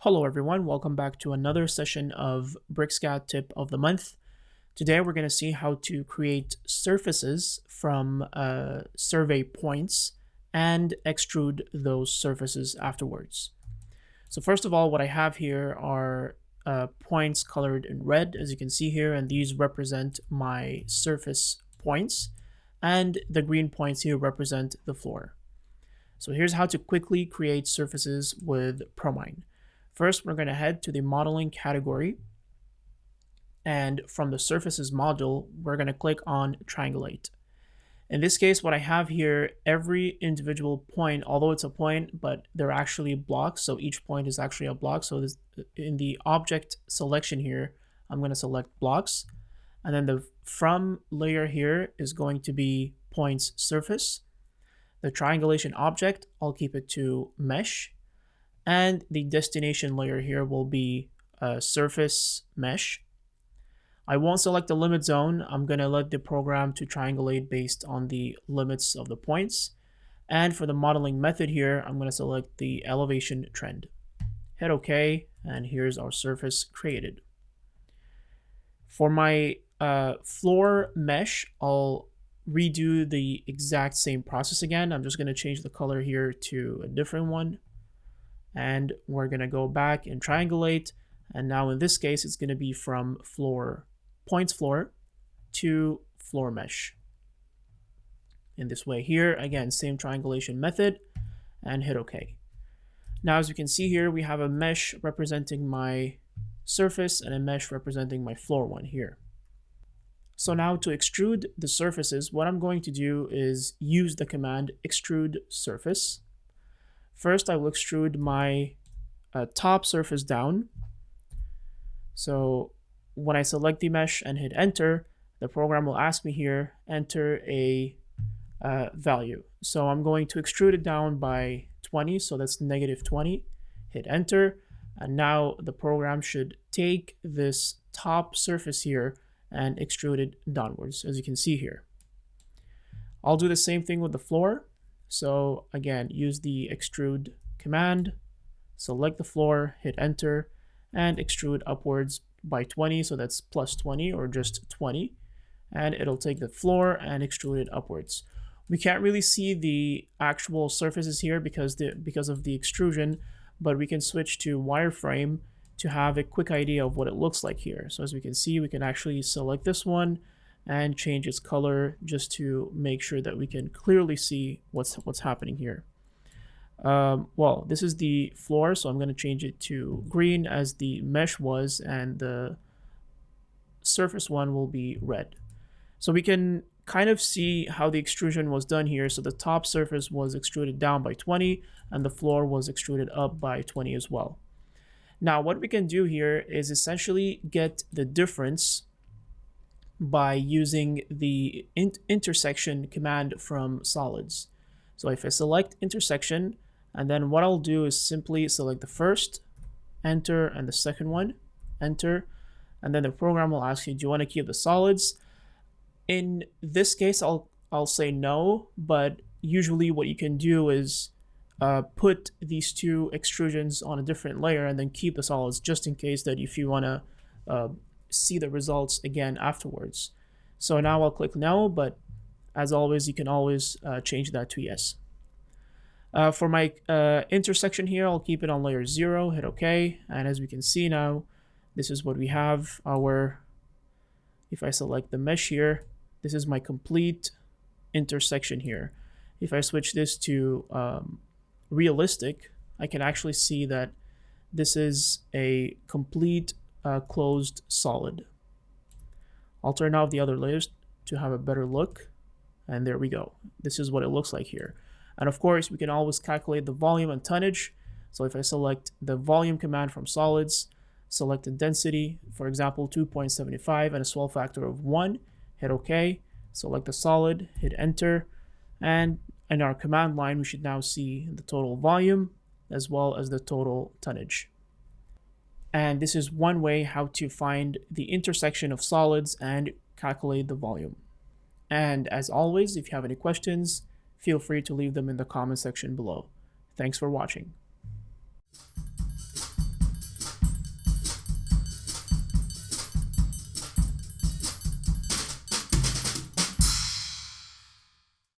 Hello everyone, welcome back to another session of BricsCAD Tip of the Month. Today we're going to see how to create surfaces from survey points and extrude those surfaces afterwards. So first of all, what I have here are points colored in red, as you can see here, and these represent my surface points, and the green points here represent the floor. So here's how to quickly create surfaces with Promine. First, we're going to head to the modeling category, and from the surfaces module, we're going to click on triangulate. In this case, what I have here, every individual point, although it's a point, but they're actually blocks, so each point is actually a block. So this, in the object selection here, I'm going to select blocks, and then the from layer here is going to be points surface. The triangulation object, I'll keep it to mesh. And the destination layer here will be surface mesh. I won't select the limit zone. I'm going to let the program to triangulate based on the limits of the points. And for the modeling method here, I'm going to select the elevation trend. Hit OK, and here's our surface created. For my floor mesh, I'll redo the exact same process again. I'm just going to change the color here to a different one. And we're going to go back and triangulate. And now in this case, it's going to be from points floor to floor mesh. In this way here, again, same triangulation method, and hit OK. Now, as you can see here, we have a mesh representing my surface and a mesh representing my floor one here. So now to extrude the surfaces, what I'm going to do is use the command extrude surface. First, I will extrude my top surface down. So when I select the mesh and hit enter, the program will ask me here, enter a value. So I'm going to extrude it down by 20, so that's -20. Hit enter, and now the program should take this top surface here and extrude it downwards, as you can see here. I'll do the same thing with the floor. So again, use the extrude command, select the floor, hit enter, and extrude upwards by 20. So that's +20 or just 20. And it'll take the floor and extrude it upwards. We can't really see the actual surfaces here because of the extrusion, but we can switch to wireframe to have a quick idea of what it looks like here. So as we can see, we can actually select this one and change its color just to make sure that we can clearly see what's happening here. Well, this is the floor, so I'm going to change it to green as the mesh was, and the surface one will be red. So we can kind of see how the extrusion was done here. So the top surface was extruded down by 20, and the floor was extruded up by 20 as well. Now, what we can do here is essentially get the difference by using the intersection command from solids. So if I select intersection, and then what I'll do is simply select the first, enter, and the second one, enter, and then the program will ask you, do you want to keep the solids? In this case, I'll say no, but usually what you can do is put these two extrusions on a different layer and then keep the solids, just in case that if you want to see the results again afterwards. So now I'll click no, but as always, you can always change that to yes. For my intersection here, I'll keep it on layer 0, hit OK, and as we can see now, this is what we have. If I select the mesh here, this is my complete intersection here. If I switch this to realistic, I can actually see that this is a complete closed solid. I'll turn off the other layers to have a better look, and there we go. This is what it looks like here. And of course, we can always calculate the volume and tonnage. So if I select the volume command from solids, select the density, for example 2.75 and a swell factor of 1, hit OK, select the solid, hit enter, and in our command line we should now see the total volume as well as the total tonnage. And this is one way how to find the intersection of solids and calculate the volume. And as always, if you have any questions, feel free to leave them in the comment section below. Thanks for watching.